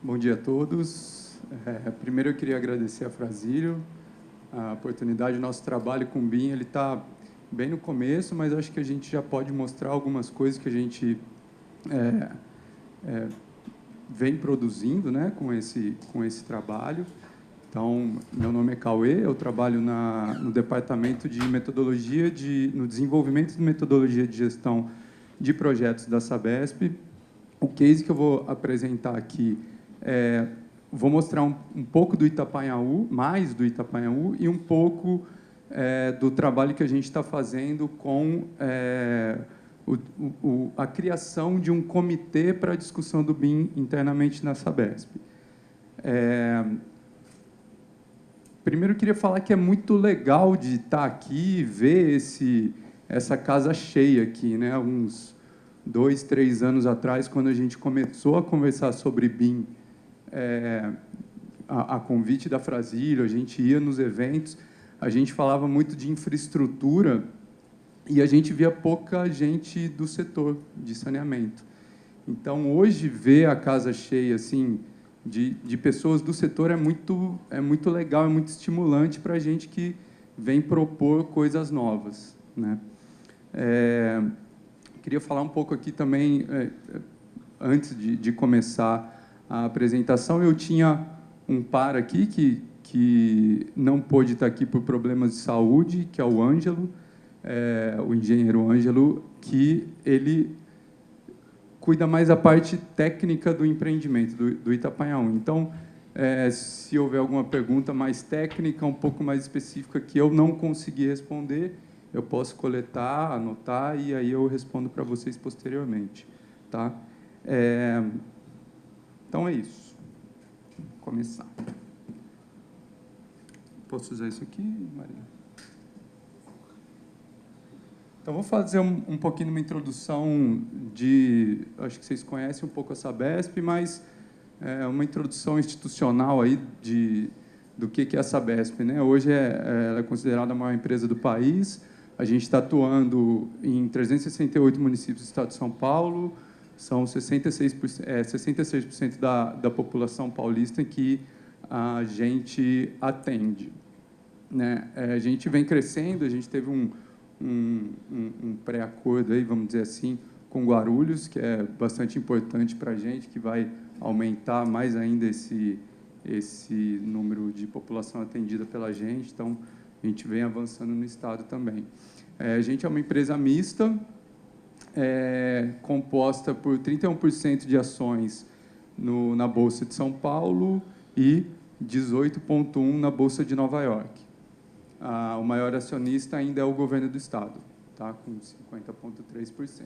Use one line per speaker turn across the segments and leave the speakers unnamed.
Bom dia a todos. Primeiro eu queria agradecer a Frazilho a oportunidade. O nosso trabalho com o BIM ele está bem no começo, mas acho que a gente já pode mostrar algumas coisas que a gente vem produzindo, né, com esse trabalho. Então, meu nome é Cauê, eu trabalho no departamento de metodologia, no desenvolvimento de metodologia de gestão de projetos da Sabesp. O case que eu vou apresentar aqui vou mostrar um pouco do Itapanhaú, mais do Itapanhaú, e um pouco do trabalho que a gente está fazendo com a criação de um comitê para a discussão do BIM internamente na Sabesp. Primeiro, eu queria falar que é muito legal de estar aqui e ver essa casa cheia aqui, né? Uns 2, 3 anos atrás, quando a gente começou a conversar sobre BIM, a convite da Frazilho, a gente ia nos eventos, a gente falava muito de infraestrutura e a gente via pouca gente do setor de saneamento. Então, hoje, ver a casa cheia, assim, de pessoas do setor é muito legal, é muito estimulante para a gente que vem propor coisas novas, né? Queria falar um pouco aqui também, antes de começar a apresentação, eu tinha um par aqui que não pôde estar aqui por problemas de saúde, que é o Ângelo, o engenheiro Ângelo, que ele cuida mais da parte técnica do empreendimento, do Itapanhaú. Então, se houver alguma pergunta mais técnica, um pouco mais específica, que eu não consegui responder, eu posso coletar, anotar, e aí eu respondo para vocês posteriormente. Tá? Então, é isso. Vou começar. Posso usar isso aqui, Maria? Então, vou fazer um pouquinho uma introdução acho que vocês conhecem um pouco a Sabesp, mas uma introdução institucional aí do que é a Sabesp, né? Hoje ela é considerada a maior empresa do país. A gente está atuando em 368 municípios do estado de São Paulo, são 66% da população paulista que a gente atende, né? A gente vem crescendo, a gente teve um pré-acordo, aí, vamos dizer assim, com Guarulhos, que é bastante importante para a gente, que vai aumentar mais ainda esse número de população atendida pela gente. Então, a gente vem avançando no estado também. A gente é uma empresa mista, composta por 31% de ações na Bolsa de São Paulo e 18,1% na Bolsa de Nova York. O maior acionista ainda é o governo do estado, tá? Com 50,3%.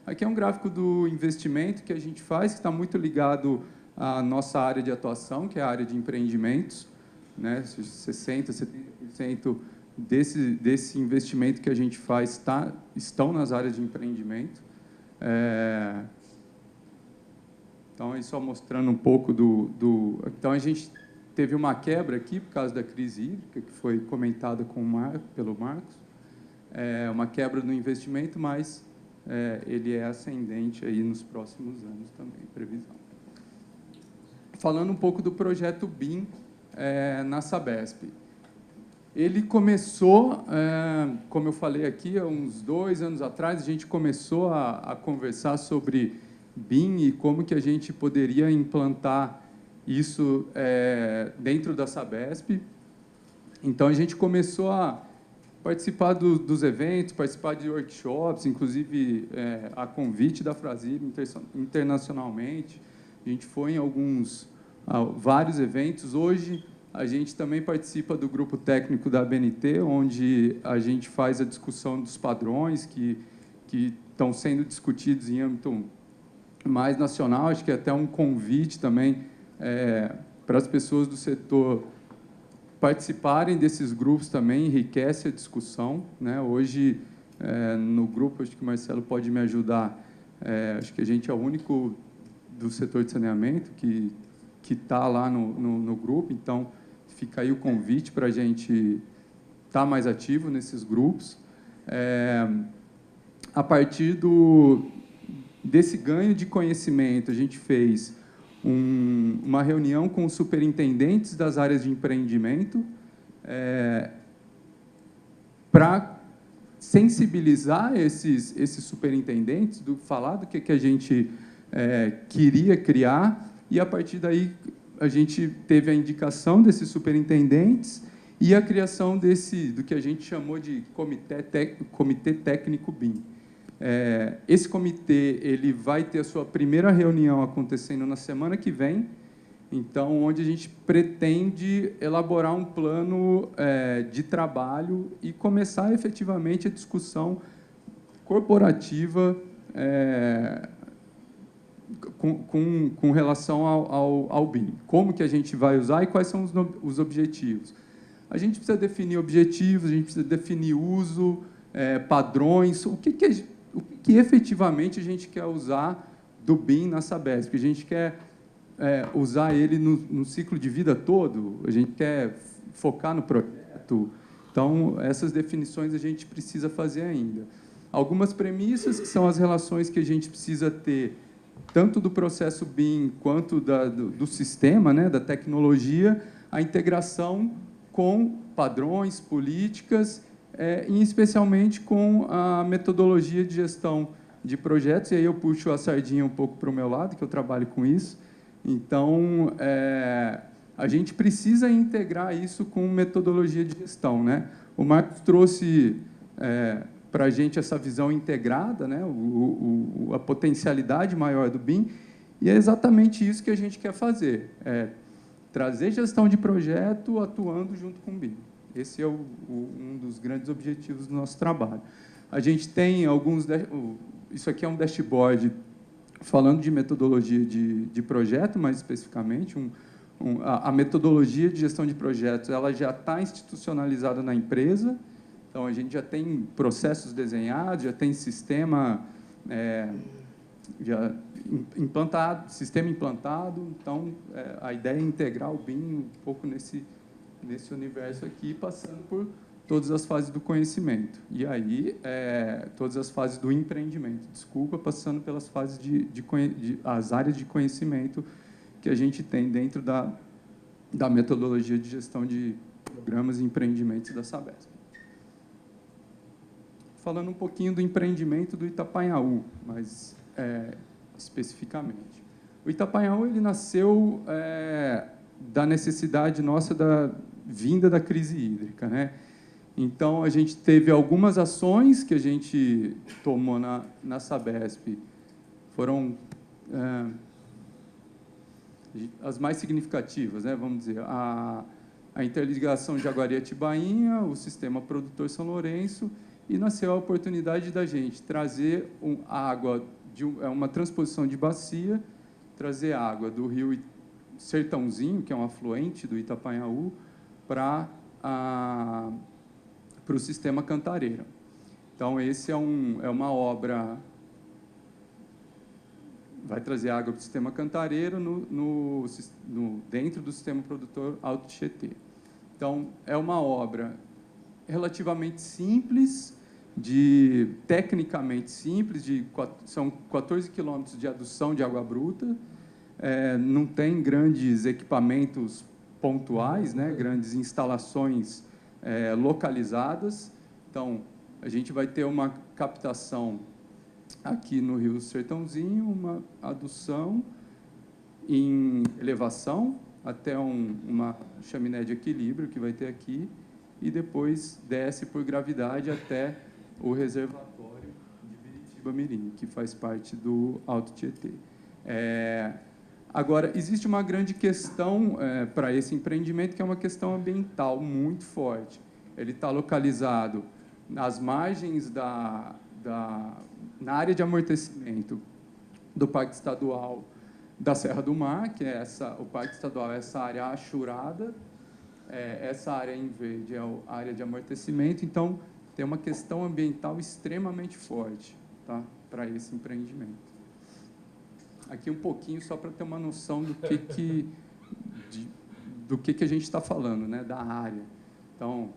Aqui é um gráfico do investimento que a gente faz, que está muito ligado à nossa área de atuação, que é a área de empreendimentos, né? 60%, 70% desse investimento que a gente faz estão nas áreas de empreendimento. Então, aí só mostrando um pouco Então, a gente teve uma quebra aqui por causa da crise hídrica, que foi comentada pelo Marcos. Uma quebra no investimento, mas ele é ascendente aí nos próximos anos também, previsão. Falando um pouco do projeto BIM na Sabesp. Ele começou, como eu falei aqui, há uns 2 anos atrás, a gente começou a conversar sobre BIM e como que a gente poderia implantar isso dentro da Sabesp. Então, a gente começou a participar dos eventos, participar de workshops, inclusive a convite da Frazilho internacionalmente. A gente foi em vários eventos. Hoje, a gente também participa do grupo técnico da ABNT, onde a gente faz a discussão dos padrões que estão sendo discutidos em âmbito mais nacional. Acho que é até um convite também para as pessoas do setor participarem desses grupos também, enriquece a discussão, né? Hoje, no grupo, acho que o Marcelo pode me ajudar, acho que a gente é o único do setor de saneamento que está lá no grupo, então fica aí o convite para a gente estar mais ativo nesses grupos. A partir desse ganho de conhecimento, a gente fez uma reunião com os superintendentes das áreas de empreendimento, para sensibilizar esses superintendentes, falar do que a gente queria criar, e, a partir daí, a gente teve a indicação desses superintendentes e a criação do que a gente chamou de Comitê Técnico BIM. Esse comitê ele vai ter a sua primeira reunião acontecendo na semana que vem, então, onde a gente pretende elaborar um plano de trabalho e começar efetivamente a discussão corporativa com relação ao BIM. Como que a gente vai usar e quais são os objetivos. A gente precisa definir objetivos, a gente precisa definir uso, padrões, o que efetivamente a gente quer usar do BIM na Sabesp. A gente quer usar ele no ciclo de vida todo, a gente quer focar no projeto. Então, essas definições a gente precisa fazer ainda. Algumas premissas, que são as relações que a gente precisa ter, tanto do processo BIM quanto do sistema, né, da tecnologia, a integração com padrões, políticas, e especialmente com a metodologia de gestão de projetos, e aí eu puxo a sardinha um pouco para o meu lado, que eu trabalho com isso. Então, a gente precisa integrar isso com metodologia de gestão, né? O Marcos trouxe para a gente essa visão integrada, né? A potencialidade maior do BIM, e é exatamente isso que a gente quer fazer, trazer gestão de projeto atuando junto com o BIM. Esse é um dos grandes objetivos do nosso trabalho. A gente tem alguns... Isso aqui é um dashboard falando de metodologia de projeto, mais especificamente. A metodologia de gestão de projetos ela já está institucionalizada na empresa, então a gente já tem processos desenhados, já tem sistema sistema implantado, então a ideia é integrar o BIM um pouco nesse universo aqui, passando por todas as fases do conhecimento. E aí, todas as fases do empreendimento, desculpa, passando pelas fases as áreas de conhecimento que a gente tem dentro da metodologia de gestão de programas e empreendimentos da Sabesp. Falando um pouquinho do empreendimento do Itapanhaú, mas especificamente. O Itapanhaú ele nasceu da necessidade nossa da vinda da crise hídrica, né? Então, a gente teve algumas ações que a gente tomou na Sabesp, foram as mais significativas, né? Vamos dizer, a interligação de Jaguariatibainha, o sistema produtor São Lourenço, e nasceu a oportunidade da gente trazer água, uma transposição de bacia, trazer água do rio Sertãozinho, que é um afluente do Itapanhaú, para o sistema Cantareira. Então, esse é uma obra... Vai trazer água para o sistema Cantareira dentro do sistema produtor Alto Tietê. Então, é uma obra relativamente simples, tecnicamente simples, são 14 quilômetros de adução de água bruta, não tem grandes equipamentos pontuais, né, grandes instalações localizadas. Então, a gente vai ter uma captação aqui no Rio Sertãozinho, uma adução em elevação até uma chaminé de equilíbrio que vai ter aqui, e depois desce por gravidade até o reservatório de Biritiba-Mirim, que faz parte do Alto Tietê. Agora, existe uma grande questão para esse empreendimento, que é uma questão ambiental muito forte. Ele está localizado nas margens na área de amortecimento do Parque Estadual da Serra do Mar, que é o Parque Estadual é essa área achurada, essa área em verde é a área de amortecimento, então tem uma questão ambiental extremamente forte, tá, para esse empreendimento. Aqui um pouquinho só para ter uma noção do que a gente está falando, né, da área. Então,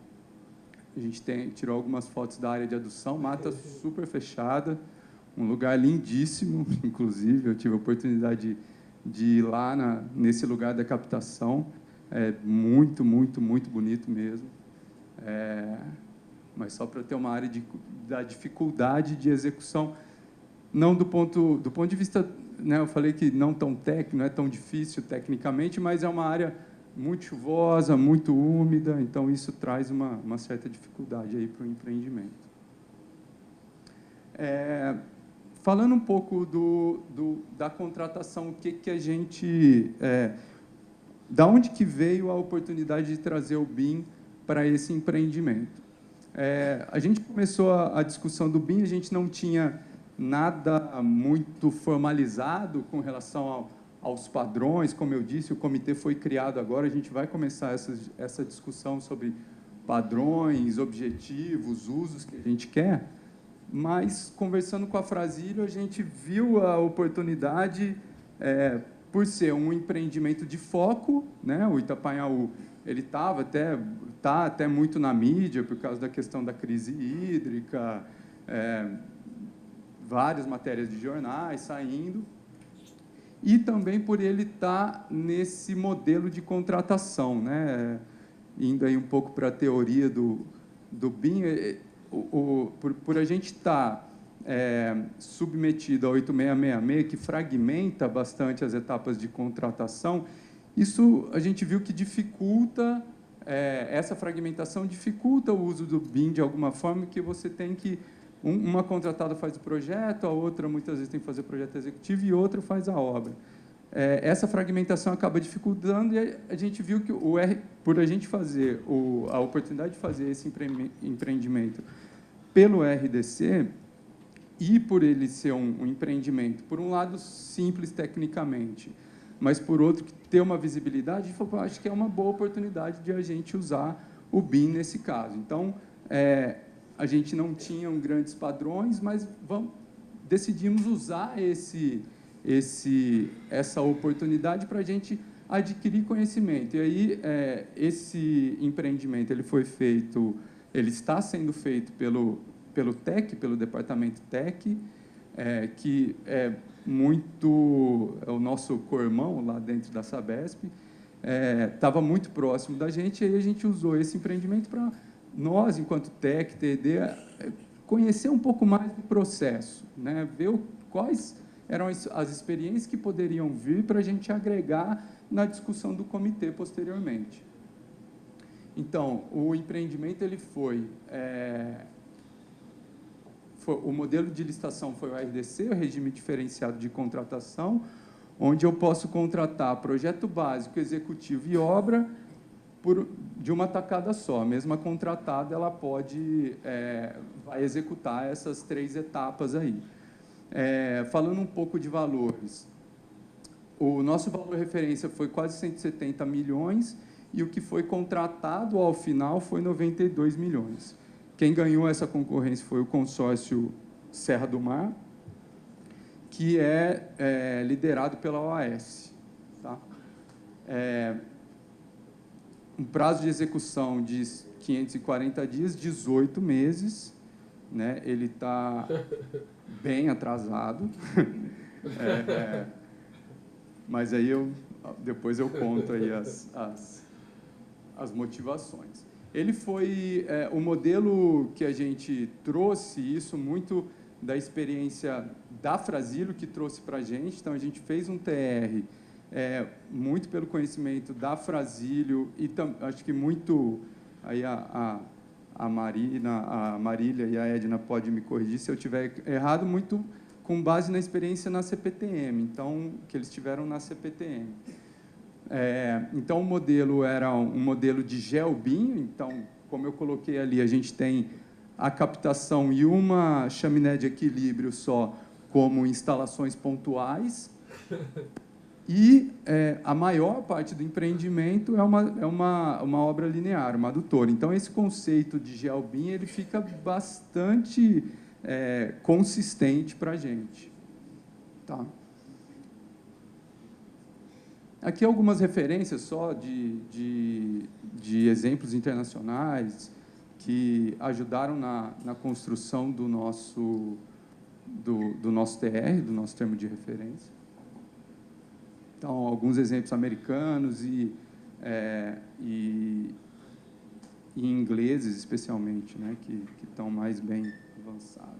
a gente tirou algumas fotos da área de adução, mata super fechada, um lugar lindíssimo, inclusive, eu tive a oportunidade de ir lá nesse lugar da captação. É muito, muito, muito bonito mesmo. Mas só para ter uma área da dificuldade de execução, não do ponto de vista, né, eu falei que não tão técnico, não é tão difícil tecnicamente, mas é uma área muito chuvosa, muito úmida, então isso traz uma certa dificuldade aí para o empreendimento. Falando um pouco da contratação, o que a gente... da onde que veio a oportunidade de trazer o BIM para esse empreendimento? A gente começou a discussão do BIM, a gente não tinha nada muito formalizado com relação aos padrões. Como eu disse, o comitê foi criado agora, a gente vai começar essa discussão sobre padrões, objetivos, usos que a gente quer, mas, conversando com a Frasílio, a gente viu a oportunidade, por ser um empreendimento de foco, né? O Itapanhaú, ele tá até muito na mídia por causa da questão da crise hídrica, várias matérias de jornais saindo, e também por ele estar nesse modelo de contratação, né? Indo aí um pouco para a teoria do BIM, por a gente estar submetido a 8666, que fragmenta bastante as etapas de contratação, isso a gente viu que dificulta, essa fragmentação dificulta o uso do BIM de alguma forma, que você tem que... Uma contratada faz o projeto, a outra muitas vezes tem que fazer o projeto executivo e outra faz a obra. Essa fragmentação acaba dificultando, e a gente viu que por a gente fazer a oportunidade de fazer esse empreendimento pelo RDC, e por ele ser um empreendimento, por um lado, simples tecnicamente, mas, por outro, ter uma visibilidade, a gente falou, acho que é uma boa oportunidade de a gente usar o BIM nesse caso. Então, a gente não tinha grandes padrões, mas decidimos usar essa oportunidade para a gente adquirir conhecimento. E aí, esse empreendimento ele está sendo feito pelo TEC, pelo departamento TEC, que é o nosso co-irmão lá dentro da Sabesp, estava muito próximo da gente, e aí a gente usou esse empreendimento para nós, enquanto TEC, TED, conhecer um pouco mais do processo, né? Ver quais eram as experiências que poderiam vir para a gente agregar na discussão do comitê posteriormente. Então, o empreendimento o modelo de licitação foi o RDC, o regime diferenciado de contratação, onde eu posso contratar projeto básico, executivo e obra de uma tacada só. A mesma contratada, ela vai executar essas 3 etapas aí. Falando um pouco de valores, o nosso valor de referência foi quase 170 milhões, e o que foi contratado ao final foi 92 milhões. Quem ganhou essa concorrência foi o consórcio Serra do Mar, que é liderado pela OAS. Tá? Um prazo de execução de 540 dias, 18 meses, né? Ele está bem atrasado, mas aí depois eu conto aí as motivações. Ele foi o modelo que a gente trouxe, isso muito da experiência da Frasílio, que trouxe para a gente. Então, a gente fez um TR, muito pelo conhecimento da Frasílio, e acho que muito, aí a Marília e a Edna podem me corrigir se eu estiver errado, muito com base na experiência na CPTM, então, que eles tiveram na CPTM. Então, o modelo era um modelo de GeoBIM. Então, como eu coloquei ali, a gente tem a captação e uma chaminé de equilíbrio só como instalações pontuais, e a maior parte do empreendimento é uma obra linear, uma adutora. Então, esse conceito de GeoBIM, ele fica bastante consistente para a gente. Tá? Aqui algumas referências só de exemplos internacionais que ajudaram na construção do nosso TR, do nosso termo de referência. Então, alguns exemplos americanos e ingleses, especialmente, né, que estão mais bem avançados.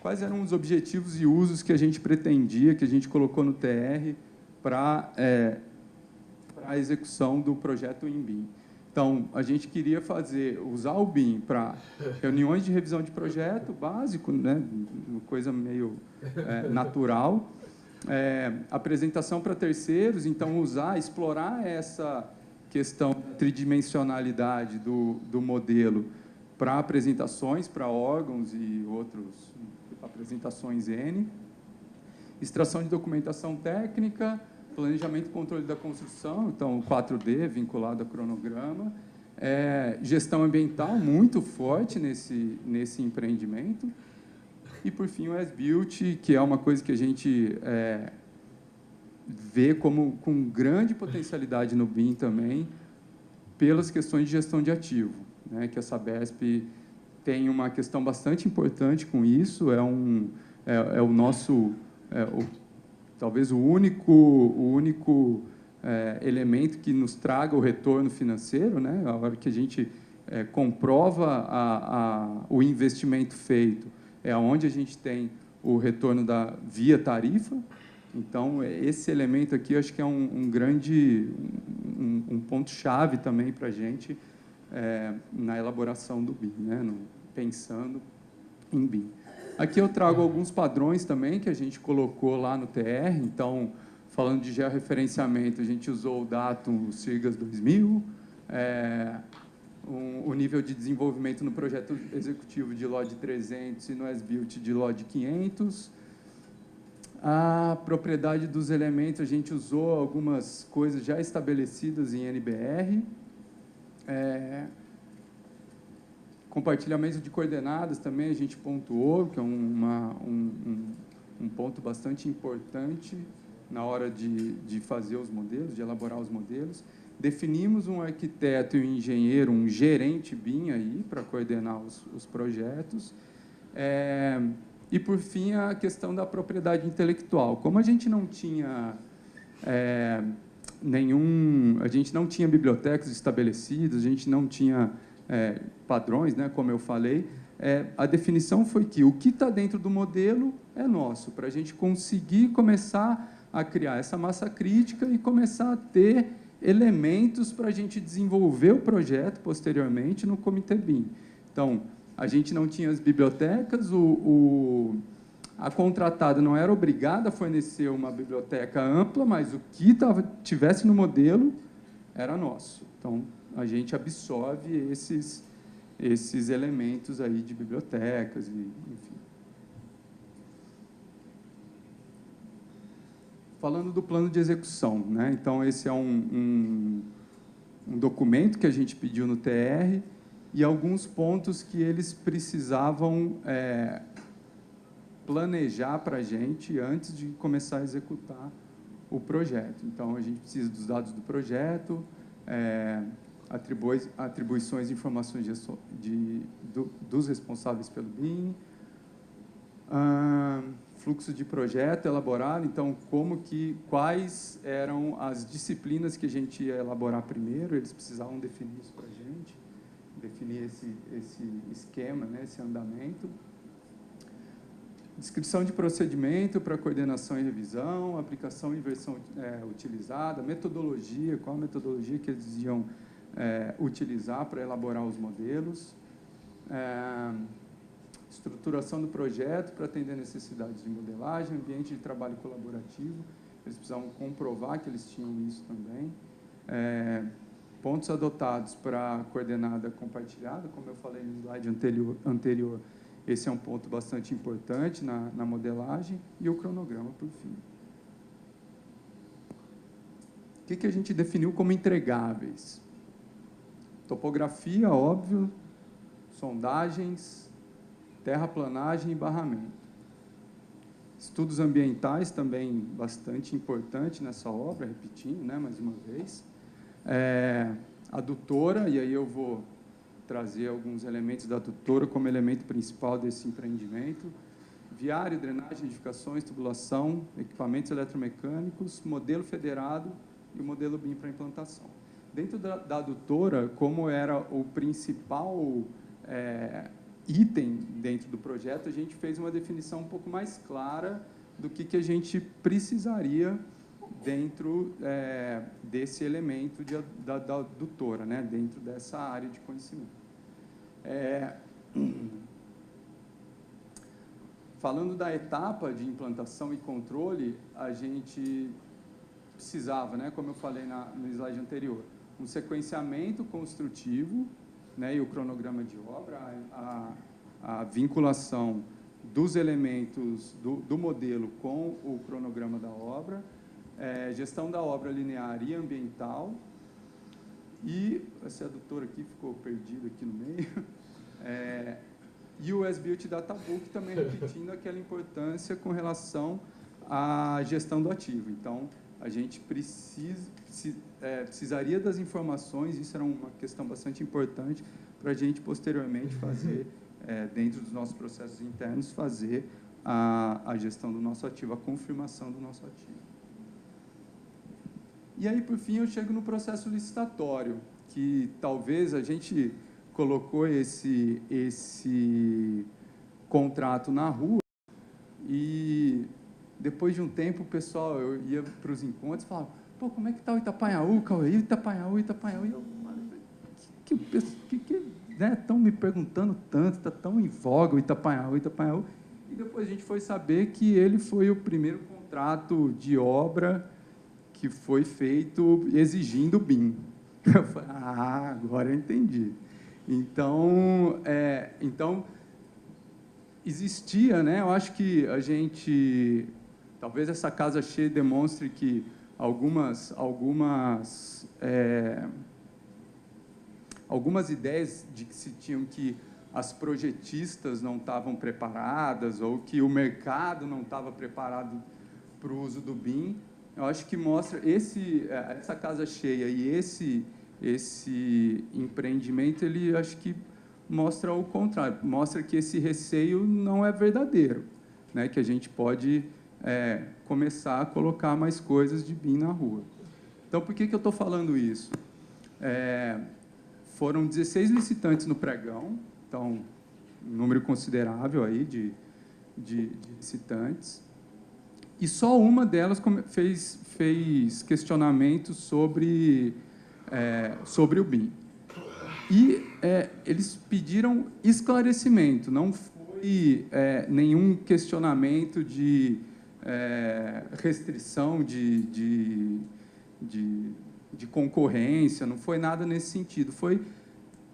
Quais eram os objetivos e usos que a gente pretendia, que a gente colocou no TR para a execução do projeto em BIM? Então, a gente queria usar o BIM para reuniões de revisão de projeto básico, né, uma coisa meio natural, apresentação para terceiros, então explorar essa questão da tridimensionalidade do modelo para apresentações para órgãos e outros apresentações N, extração de documentação técnica, planejamento e controle da construção, então 4D vinculado a cronograma, gestão ambiental muito forte nesse empreendimento, e por fim o as-built, que é uma coisa que a gente vê com grande potencialidade no BIM também, pelas questões de gestão de ativo, né, que a Sabesp tem uma questão bastante importante com isso, é o nosso, talvez o único elemento que nos traga o retorno financeiro, né, a hora que a gente comprova o investimento feito, é onde a gente tem o retorno via tarifa. Então, esse elemento aqui, eu acho que é um ponto-chave também para a gente na elaboração do BIM, né? Pensando em BIM. Aqui eu trago alguns padrões também que a gente colocou lá no TR. Então, falando de georreferenciamento, a gente usou o Datum Sirgas 2000, o nível de desenvolvimento no projeto executivo de LOD 300 e no as-built de LOD 500. A propriedade dos elementos, a gente usou algumas coisas já estabelecidas em NBR. Compartilhamento de coordenadas também a gente pontuou, que é um ponto bastante importante na hora de fazer os modelos, de elaborar os modelos. Definimos um arquiteto e um engenheiro, um gerente BIM aí, para coordenar os projetos. E, por fim, a questão da propriedade intelectual. Como a gente não tinha a gente não tinha bibliotecas estabelecidas, a gente não tinha padrões, né, como eu falei, a definição foi que o que está dentro do modelo é nosso, para a gente conseguir começar a criar essa massa crítica e começar a ter elementos para a gente desenvolver o projeto posteriormente no Comitê BIM. Então, a gente não tinha as bibliotecas, a contratada não era obrigada a fornecer uma biblioteca ampla, mas o que tivesse no modelo era nosso. Então, a gente absorve esses elementos aí de bibliotecas, enfim. Falando do plano de execução, né? Então, esse é um documento que a gente pediu no TR e alguns pontos que eles precisavam planejar para a gente antes de começar a executar o projeto. Então, a gente precisa dos dados do projeto, atribuições e informações dos responsáveis pelo BIM, fluxo de projeto elaborado, então, quais eram as disciplinas que a gente ia elaborar primeiro, eles precisavam definir isso para a gente, definir esse esquema, né, esse andamento. Descrição de procedimento para coordenação e revisão, aplicação e versão utilizada, metodologia, qual a metodologia que eles iam utilizar para elaborar os modelos, estruturação do projeto para atender necessidades de modelagem, ambiente de trabalho colaborativo, eles precisavam comprovar que eles tinham isso também, pontos adotados para coordenada compartilhada, como eu falei no slide anterior, esse é um ponto bastante importante na modelagem, e o cronograma, por fim. O que a gente definiu como entregáveis? Topografia, óbvio, sondagens, terraplanagem e barramento. Estudos ambientais também bastante importante nessa obra, repetindo, né, mais uma vez. Adutora, e aí eu vou trazer alguns elementos da adutora como elemento principal desse empreendimento. viário, drenagem, edificações, tubulação, equipamentos eletromecânicos, modelo federado e o modelo BIM para implantação. Dentro da adutora, como era o principal item dentro do projeto, a gente fez uma definição um pouco mais clara do que a gente precisaria dentro desse elemento da adutora, né, dentro dessa área de conhecimento. Falando da etapa de implantação e controle, a gente precisava, né, como eu falei no slide anterior, um sequenciamento construtivo, né, e o cronograma de obra, a vinculação dos elementos do modelo com o cronograma da obra, gestão da obra linear e ambiental, e esse adutor aqui ficou perdido aqui no meio, e o As-Built Databook também repetindo aquela importância com relação à gestão do ativo. Então, a gente precisaria das informações, isso era uma questão bastante importante para a gente posteriormente fazer, dentro dos nossos processos internos, fazer a gestão do nosso ativo, a confirmação do nosso ativo. E aí, por fim, eu chego no processo licitatório, que talvez a gente colocou esse contrato na rua e depois de um tempo, o pessoal, eu ia para os encontros e falava, pô, como é que está o Itapanhaú, Cauê? Itapanhaú, Itapanhaú. E eu, que né, estão me perguntando tanto, está tão em voga o Itapanhaú, Itapanhaú. E depois a gente foi saber que ele foi o primeiro contrato de obra que foi feito exigindo BIM. Eu falei, agora eu entendi. Então, existia, né? Eu acho que a gente, talvez essa casa cheia demonstre que algumas ideias de que se tinham que as projetistas não estavam preparadas ou que o mercado não estava preparado para o uso do BIM. Eu acho que mostra essa casa cheia e esse empreendimento, ele acho que mostra o contrário, mostra que esse receio não é verdadeiro, né? Que a gente pode começar a colocar mais coisas de BIM na rua. Então, por que eu estou falando isso? Foram 16 licitantes no pregão, então, um número considerável aí de licitantes, e só uma delas fez questionamentos sobre o BIM. E eles pediram esclarecimento, não foi nenhum questionamento de restrição de concorrência, não foi nada nesse sentido, foi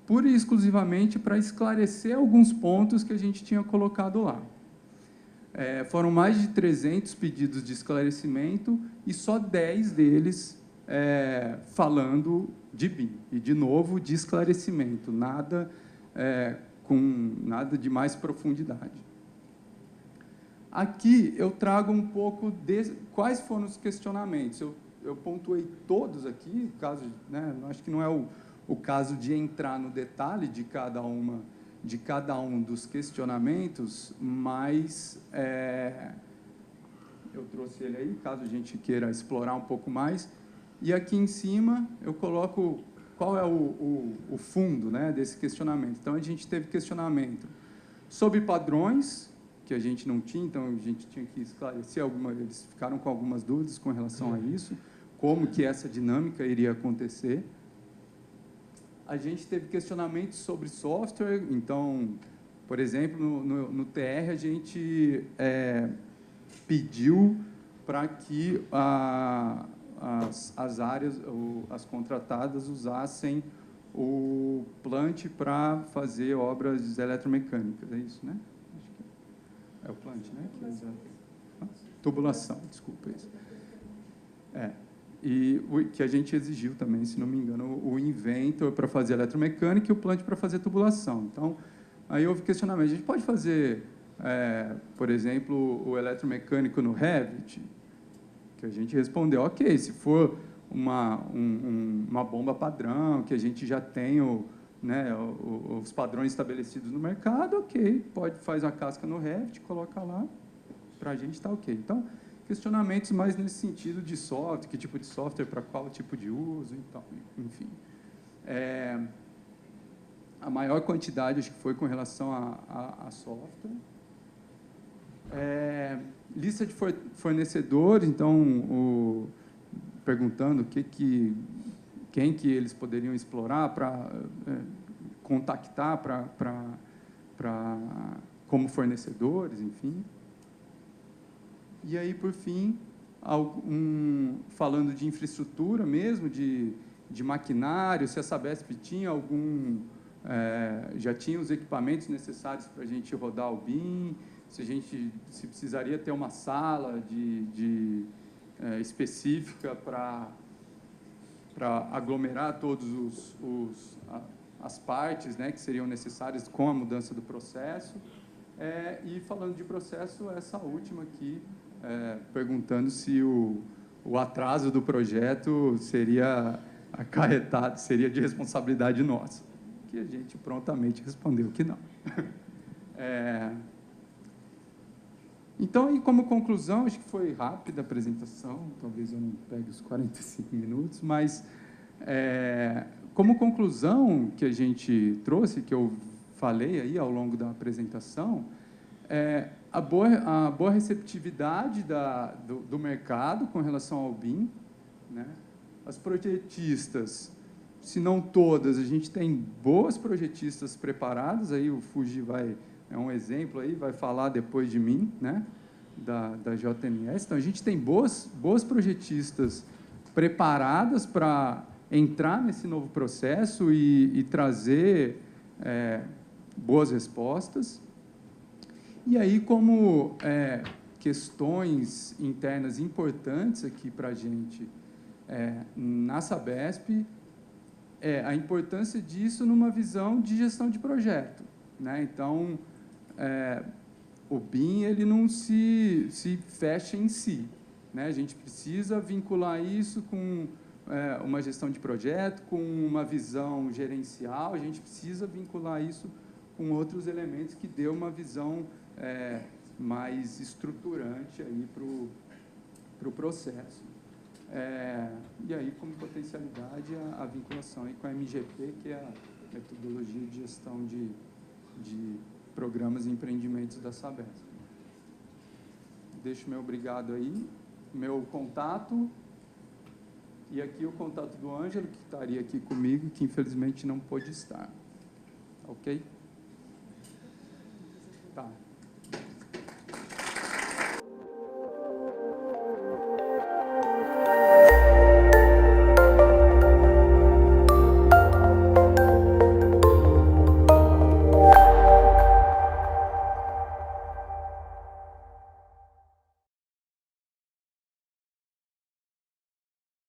pura e exclusivamente para esclarecer alguns pontos que a gente tinha colocado lá. Foram mais de 300 pedidos de esclarecimento e só 10 deles falando de BIM, e, de novo, de esclarecimento, nada de mais profundidade. Aqui eu trago um pouco de quais foram os questionamentos. Eu pontuei todos aqui, caso, né, acho que não é o caso de entrar no detalhe de cada um dos questionamentos, mas eu trouxe ele aí, caso a gente queira explorar um pouco mais. E aqui em cima eu coloco qual é o fundo, né, desse questionamento. Então, a gente teve questionamento sobre padrões, que a gente não tinha, então a gente tinha que esclarecer eles ficaram com algumas dúvidas com relação a isso, como que essa dinâmica iria acontecer. A gente teve questionamentos sobre software, então, por exemplo, no TR a gente pediu para que as áreas, as contratadas, usassem o Plant para fazer obras eletromecânicas, é isso, né? Acho que é o Plant, né? Tubulação, desculpa isso. E que a gente exigiu também, se não me engano, o Inventor para fazer eletromecânica e o Plant para fazer tubulação. Então, aí houve questionamento. A gente pode fazer, por exemplo, o eletromecânico no Revit? Que a gente respondeu, ok, se for uma bomba padrão, que a gente já tem né, os padrões estabelecidos no mercado, ok, faz a casca no Revit, coloca lá, para a gente está ok. Então, questionamentos mais nesse sentido de software, que tipo de software, para qual tipo de uso, então, enfim. A maior quantidade, acho que foi com relação a software. Lista de fornecedores, então, perguntando quem que eles poderiam explorar para contactar como fornecedores, enfim. E aí, por fim, falando de infraestrutura mesmo, de maquinário, se a Sabesp tinha já tinha os equipamentos necessários para a gente rodar o BIM, se precisaria ter uma sala específica para aglomerar todas as partes, né, que seriam necessárias com a mudança do processo. E falando de processo, essa última aqui, perguntando se o atraso do projeto seria acarretado, seria de responsabilidade nossa, que a gente prontamente respondeu que não. Então, e como conclusão, acho que foi rápida a apresentação, talvez eu não pegue os 45 minutos, mas como conclusão que a gente trouxe, que eu falei aí ao longo da apresentação, a boa receptividade do mercado com relação ao BIM, né? As projetistas, se não todas, a gente tem boas projetistas preparadas, aí o Fuji é um exemplo aí, vai falar depois de mim, né, da JMS. Então, a gente tem boas projetistas preparadas para entrar nesse novo processo e trazer boas respostas. E aí, como questões internas importantes aqui para a gente na Sabesp, a importância disso numa visão de gestão de projeto, né? Então, o BIM ele não se fecha em si, né? A gente precisa vincular isso com uma gestão de projeto, com uma visão gerencial, a gente precisa vincular isso com outros elementos que dê uma visão mais estruturante aí para o processo. E aí, como potencialidade, a vinculação aí com a MGP, que é a metodologia de gestão de programas e empreendimentos da Sabesp. Deixo meu obrigado aí, meu contato, e aqui o contato do Ângelo, que estaria aqui comigo, que infelizmente não pôde estar. Ok? Tá.